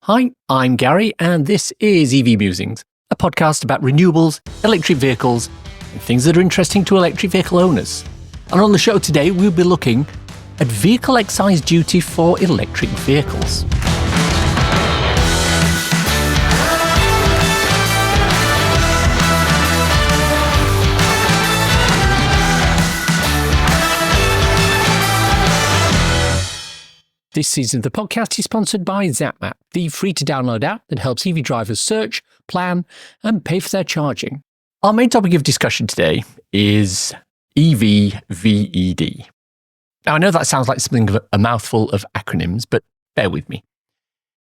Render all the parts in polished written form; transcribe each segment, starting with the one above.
Hi, I'm Gary, and this is EV Musings, a podcast about renewables, electric vehicles, and things that are interesting to electric vehicle owners. And on the show today, we'll be looking at vehicle excise duty for electric vehicles. This season of the podcast is sponsored by Zap Map, the free-to-download app that helps EV drivers search, plan, and pay for their charging. Our main topic of discussion today is EV VED. Now, I know that sounds like something of a mouthful of acronyms, but bear with me.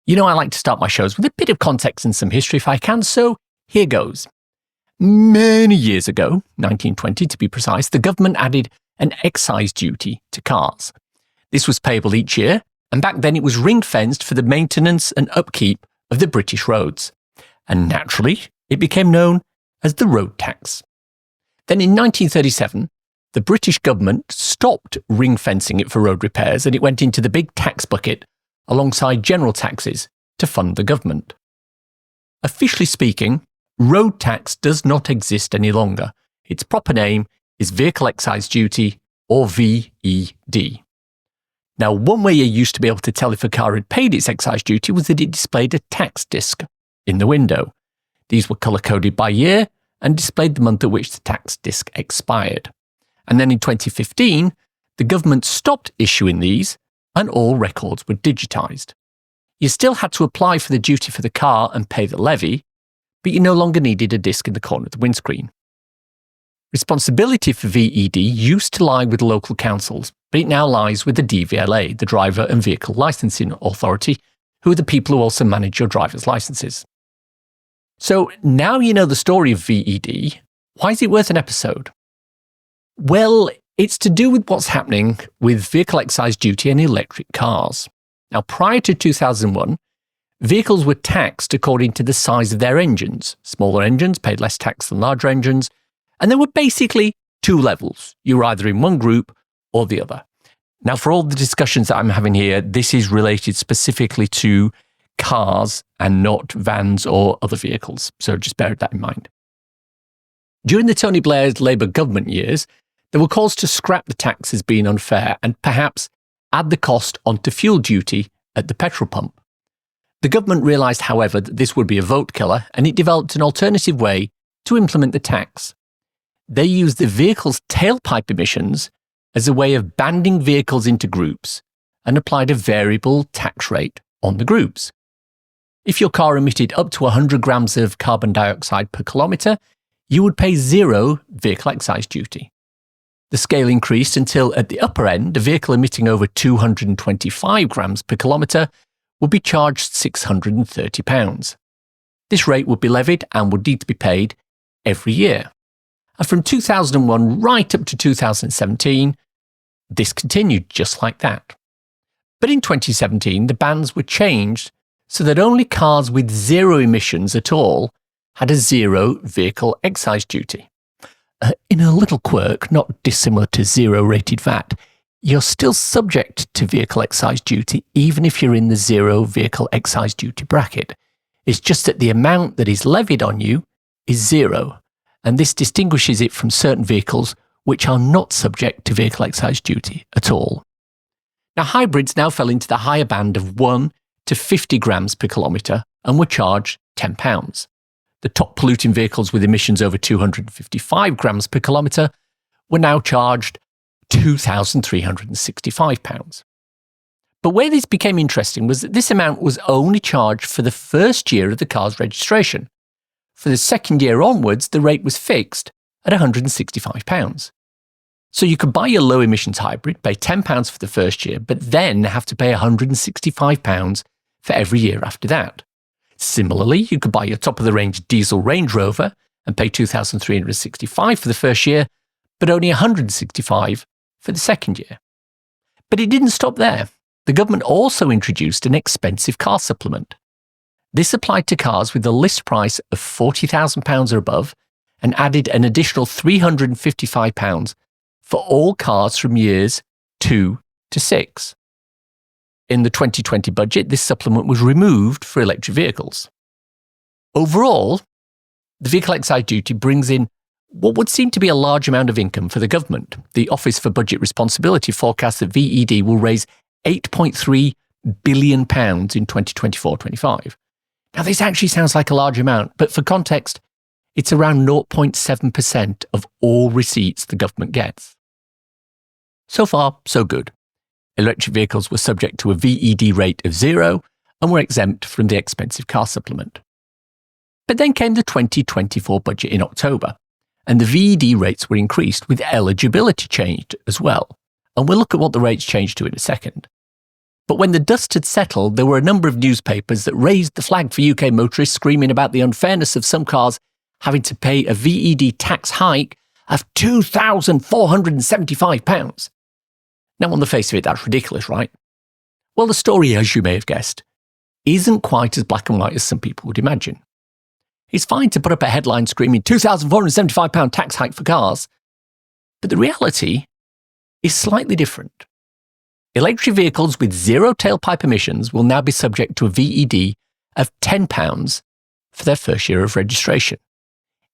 You know I like to start my shows with a bit of context and some history if I can, so here goes. Many years ago, 1920 to be precise, the government added an excise duty to cars. This was payable each year, and back then it was ring-fenced for the maintenance and upkeep of the British roads. And naturally, it became known as the road tax. Then in 1937, the British government stopped ring-fencing it for road repairs, and it went into the big tax bucket alongside general taxes to fund the government. Officially speaking, road tax does not exist any longer. Its proper name is Vehicle Excise Duty, or VED. Now, one way you used to be able to tell if a car had paid its excise duty was that it displayed a tax disc in the window. These were colour-coded by year and displayed the month at which the tax disc expired. And then in 2015, the government stopped issuing these and all records were digitised. You still had to apply for the duty for the car and pay the levy, but you no longer needed a disc in the corner of the windscreen. Responsibility for VED used to lie with local councils, but it now lies with the DVLA, the Driver and Vehicle Licensing Authority, who are the people who also manage your driver's licenses. So now you know the story of VED, why is it worth an episode? Well, it's to do with what's happening with vehicle excise duty and electric cars. Now, prior to 2001, vehicles were taxed according to the size of their engines. Smaller engines paid less tax than larger engines, and there were basically two levels. You were either in one group or the other. Now, for all the discussions that I'm having here, this is related specifically to cars and not vans or other vehicles. So just bear that in mind. During the Tony Blair's Labour government years, there were calls to scrap the tax as being unfair and perhaps add the cost onto fuel duty at the petrol pump. The government realised, however, that this would be a vote killer, and it developed an alternative way to implement the tax. They used the vehicle's tailpipe emissions as a way of banding vehicles into groups and applied a variable tax rate on the groups. If your car emitted up to 100 grams of carbon dioxide per kilometre, you would pay zero vehicle excise duty. The scale increased until at the upper end, a vehicle emitting over 225 grams per kilometre would be charged £630. This rate would be levied and would need to be paid every year. And from 2001 right up to 2017, this continued just like that. But in 2017, the bands were changed so that only cars with zero emissions at all had a zero vehicle excise duty. In a little quirk, not dissimilar to zero-rated VAT, you're still subject to vehicle excise duty even if you're in the zero vehicle excise duty bracket. It's just that the amount that is levied on you is zero. And this distinguishes it from certain vehicles which are not subject to vehicle excise duty at all. Now, hybrids now fell into the higher band of 1 to 50 grams per kilometre and were charged £10. The top polluting vehicles with emissions over 255 grams per kilometre were now charged £2,365. But where this became interesting was that this amount was only charged for the first year of the car's registration. For the second year onwards, the rate was fixed at £165. So you could buy your low emissions hybrid, pay £10 for the first year, but then have to pay £165 for every year after that. Similarly, you could buy your top of the range diesel Range Rover and pay £2,365 for the first year, but only £165 for the second year. But it didn't stop there. The government also introduced an expensive car supplement. This applied to cars with a list price of £40,000 or above and added an additional £355 for all cars from years 2 to 6. In the 2020 budget, this supplement was removed for electric vehicles. Overall, the Vehicle Excise Duty brings in what would seem to be a large amount of income for the government. The Office for Budget Responsibility forecasts that VED will raise £8.3 billion in 2024-25. Now, this actually sounds like a large amount, but for context, it's around 0.7% of all receipts the government gets. So far, so good. Electric vehicles were subject to a VED rate of 0 and were exempt from the expensive car supplement. But then came the 2024 budget in October, and the VED rates were increased with eligibility changed as well. And we'll look at what the rates changed to in a second. But when the dust had settled, there were a number of newspapers that raised the flag for UK motorists, screaming about the unfairness of some cars having to pay a VED tax hike of £2,475. Now, on the face of it, that's ridiculous, right? Well, the story, as you may have guessed, isn't quite as black and white as some people would imagine. It's fine to put up a headline screaming £2,475 tax hike for cars, but the reality is slightly different. Electric vehicles with zero tailpipe emissions will now be subject to a VED of £10 for their first year of registration.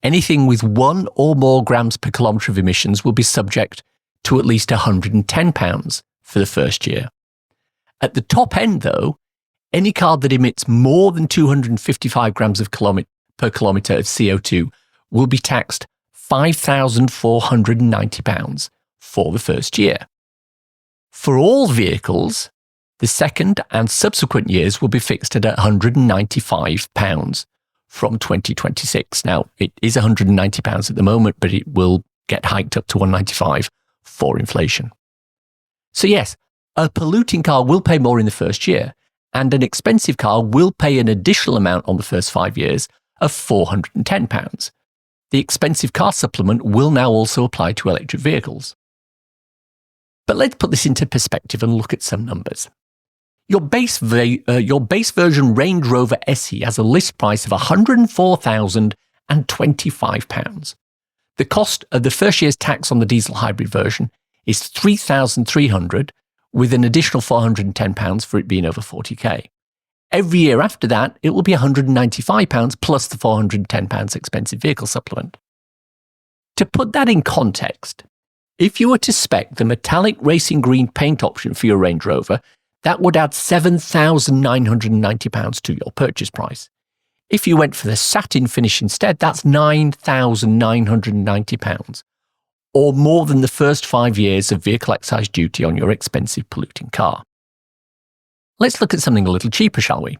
Anything with 1 or more grams per kilometre of emissions will be subject to at least £110 for the first year. At the top end, though, any car that emits more than 255 grams per kilometre of CO2 will be taxed £5,490 for the first year. For all vehicles, the second and subsequent years will be fixed at £195 from 2026. Now, it is £190 at the moment, but it will get hiked up to £195 for inflation. So yes, a polluting car will pay more in the first year, and an expensive car will pay an additional amount on the first 5 years of £410. The expensive car supplement will now also apply to electric vehicles. But let's put this into perspective and look at some numbers. Your base version Range Rover SE has a list price of £104,025. The cost of the first year's tax on the diesel hybrid version is £3,300, with an additional £410 for it being over 40k. Every year after that, it will be £195 plus the £410 expensive vehicle supplement. To put that in context, if you were to spec the metallic racing green paint option for your Range Rover, that would add £7,990 to your purchase price. If you went for the satin finish instead, that's £9,990, or more than the first 5 years of vehicle excise duty on your expensive polluting car. Let's look at something a little cheaper, shall we?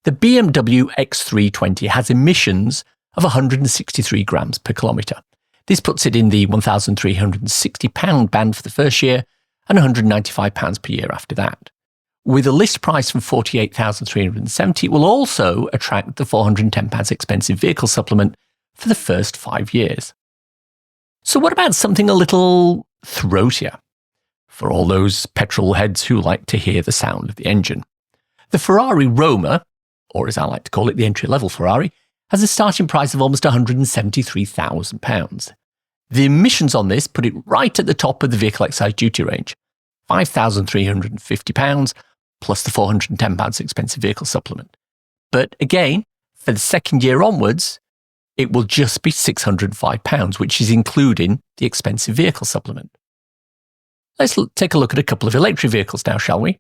The BMW X320 has emissions of 163 grams per kilometre. This puts it in the £1,360 band for the first year and £195 per year after that. With a list price from £48,370, it will also attract the £410 expensive vehicle supplement for the first 5 years. So what about something a little throatier for all those petrol heads who like to hear the sound of the engine? The Ferrari Roma, or as I like to call it, the entry-level Ferrari, has a starting price of almost £173,000. The emissions on this put it right at the top of the vehicle excise duty range, £5,350 plus the £410 expensive vehicle supplement. But again, for the second year onwards, it will just be £605, which is including the expensive vehicle supplement. Let's take a look at a couple of electric vehicles now, shall we?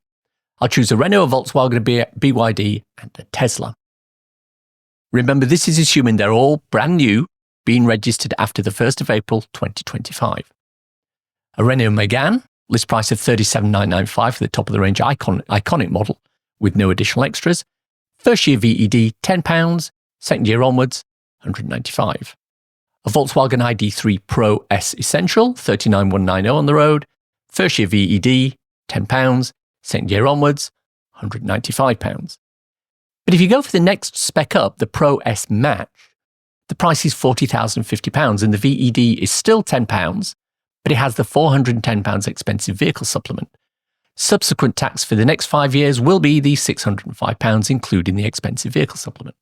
I'll choose a Renault, a Volkswagen, a BYD, and a Tesla. Remember, this is assuming they're all brand new, being registered after the 1st of April 2025. A Renault Megane, list price of £37,995 for the top of the range iconic model with no additional extras. First year VED, £10, second year onwards, £195. A Volkswagen ID3 Pro S Essential, £39,190 on the road. First year VED, £10, second year onwards, £195. But if you go for the next spec up, the Pro S Match, the price is £40,050 and the VED is still £10, but it has the £410 expensive vehicle supplement. Subsequent tax for the next 5 years will be the £605, including the expensive vehicle supplement.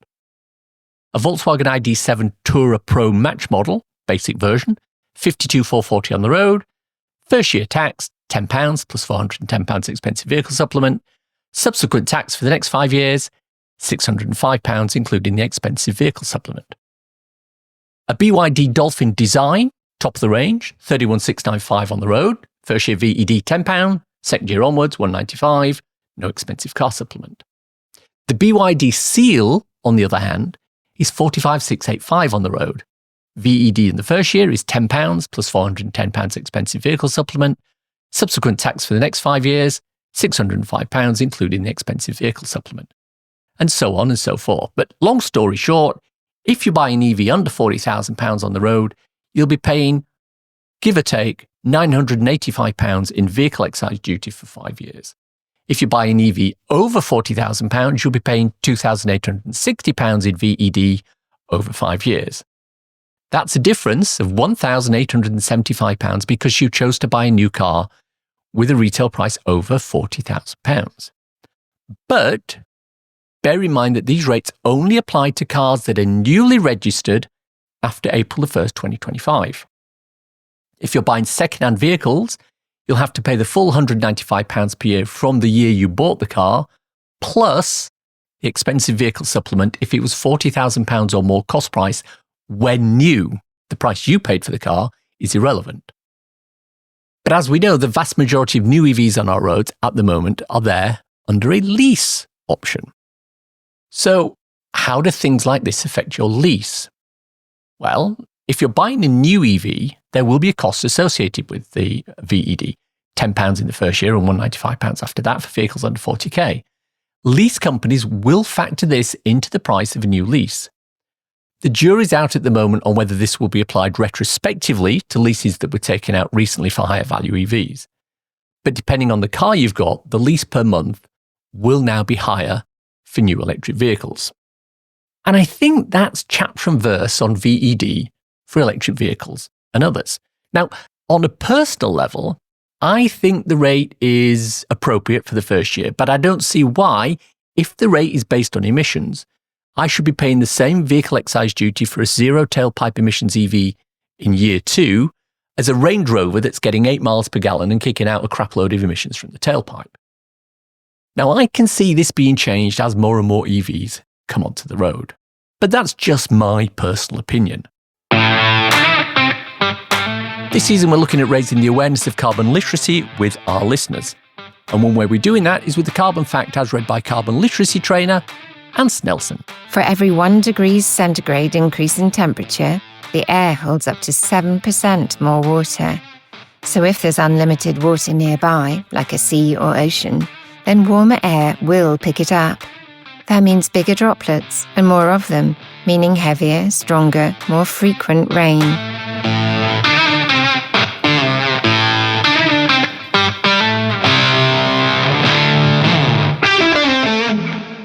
A Volkswagen ID7 Tourer Pro Match model, basic version, £52,440 on the road. First year tax, £10 plus £410 expensive vehicle supplement. Subsequent tax for the next 5 years, £605, including the expensive vehicle supplement. A BYD Dolphin Design, top of the range, £31,695 on the road. First year VED £10, second year onwards £195, no expensive car supplement. The BYD Seal, on the other hand, is £45,685 on the road. VED in the first year is £10 plus £410 expensive vehicle supplement. Subsequent tax for the next 5 years, £605, including the expensive vehicle supplement. And so on and so forth. But long story short, if you buy an EV under £40,000 on the road, you'll be paying, give or take, £985 in vehicle excise duty for 5 years. If you buy an EV over £40,000, you'll be paying £2,860 in VED over 5 years. That's a difference of £1,875 because you chose to buy a new car with a retail price over £40,000. But bear in mind that these rates only apply to cars that are newly registered after April 1st, 2025. If you're buying second-hand vehicles, you'll have to pay the full £195 per year from the year you bought the car, plus the expensive vehicle supplement if it was £40,000 or more cost price when new. The price you paid for the car is irrelevant. But as we know, the vast majority of new EVs on our roads at the moment are there under a lease option. So how do things like this affect your lease? Well, if you're buying a new EV, there will be a cost associated with the VED, £10 in the first year and £195 after that for vehicles under 40k. Lease companies will factor this into the price of a new lease. The jury's out at the moment on whether this will be applied retrospectively to leases that were taken out recently for higher value EVs. But depending on the car you've got, the lease per month will now be higher for new electric vehicles. And I think that's chapter and verse on VED for electric vehicles and others. Now, on a personal level, I think the rate is appropriate for the first year, but I don't see why, if the rate is based on emissions, I should be paying the same vehicle excise duty for a zero tailpipe emissions EV in year 2 as a Range Rover that's getting 8 miles per gallon and kicking out a crap load of emissions from the tailpipe. Now, I can see this being changed as more and more EVs come onto the road, but that's just my personal opinion. This season, we're looking at raising the awareness of carbon literacy with our listeners. And one way we're doing that is with the Carbon Fact as read by carbon literacy trainer Hans Nelson. For every 1 degree centigrade increase in temperature, the air holds up to 7% more water. So if there's unlimited water nearby, like a sea or ocean, then warmer air will pick it up. That means bigger droplets and more of them, meaning heavier, stronger, more frequent rain.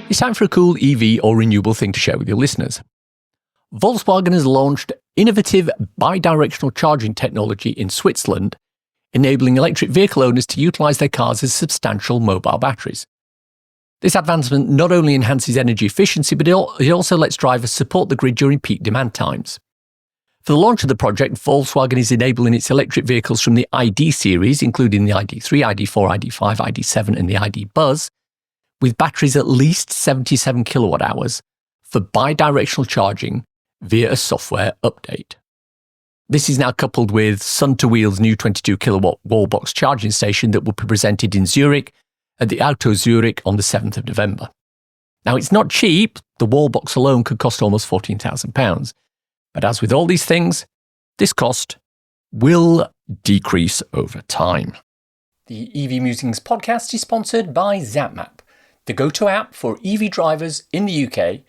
It's time for a cool EV or renewable thing to share with your listeners. Volkswagen has launched innovative bidirectional charging technology in Switzerland, enabling electric vehicle owners to utilise their cars as substantial mobile batteries. This advancement not only enhances energy efficiency, but it also lets drivers support the grid during peak demand times. For the launch of the project, Volkswagen is enabling its electric vehicles from the ID series, including the ID3, ID4, ID5, ID7 and the ID Buzz, with batteries at least 77 kilowatt hours for bidirectional charging via a software update. This is now coupled with Sun to Wheel's new 22 kilowatt wallbox charging station that will be presented in Zurich at the Auto Zurich on the 7th of November. Now, it's not cheap. The wallbox alone could cost almost £14,000. But as with all these things, this cost will decrease over time. The EV Musings podcast is sponsored by Zap Map, the go-to app for EV drivers in the UK,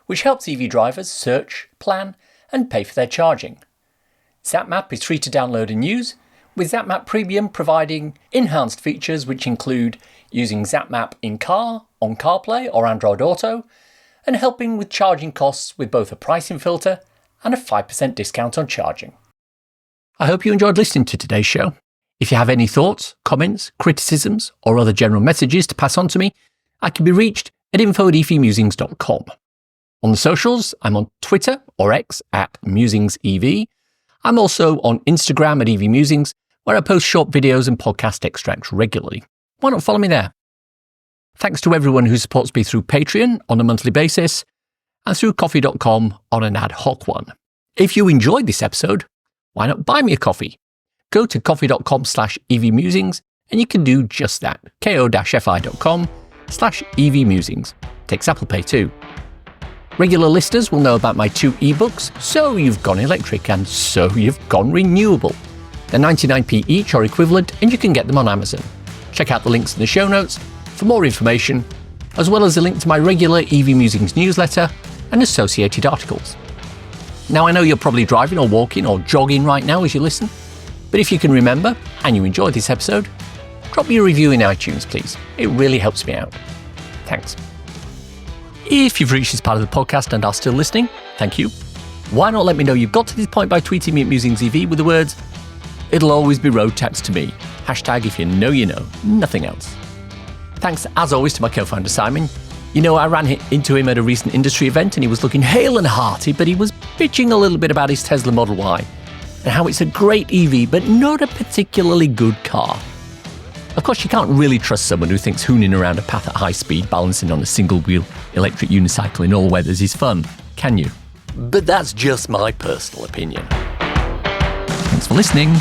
which helps EV drivers search, plan, and pay for their charging. Zap Map is free to download and use, with Zap Map Premium providing enhanced features which include using Zap Map in-car, on CarPlay or Android Auto, and helping with charging costs with both a pricing filter and a 5% discount on charging. I hope you enjoyed listening to today's show. If you have any thoughts, comments, criticisms, or other general messages to pass on to me, I can be reached at info@evmusings.com. On the socials, I'm on Twitter or X @MusingsEV. I'm also on Instagram at EV Musings, where I post short videos and podcast extracts regularly. Why not follow me there? Thanks to everyone who supports me through Patreon on a monthly basis and through coffee.com on an ad hoc one. If you enjoyed this episode, why not buy me a coffee? Go to coffee.com/EV Musings and you can do just that. ko-fi.com/EV Musings. Takes Apple Pay too. Regular listeners will know about my 2 ebooks, So You've Gone Electric and So You've Gone Renewable. They're 99p each or equivalent and you can get them on Amazon. Check out the links in the show notes for more information, as well as a link to my regular EV Musings newsletter and associated articles. Now I know you're probably driving or walking or jogging right now as you listen, but if you can remember and you enjoyed this episode, drop me a review in iTunes please. It really helps me out. Thanks. If you've reached this part of the podcast and are still listening, thank you. Why not let me know you've got to this point by tweeting me at MusingsEV with the words, "It'll always be road tax to me." #if you know, nothing else. Thanks as always to my co-founder Simon. You know, I ran into him at a recent industry event and he was looking hale and hearty, but he was bitching a little bit about his Tesla Model Y and how it's a great EV, but not a particularly good car. Of course, you can't really trust someone who thinks hooning around a path at high speed, balancing on a single-wheel electric unicycle in all weathers is fun, can you? But that's just my personal opinion. Thanks for listening.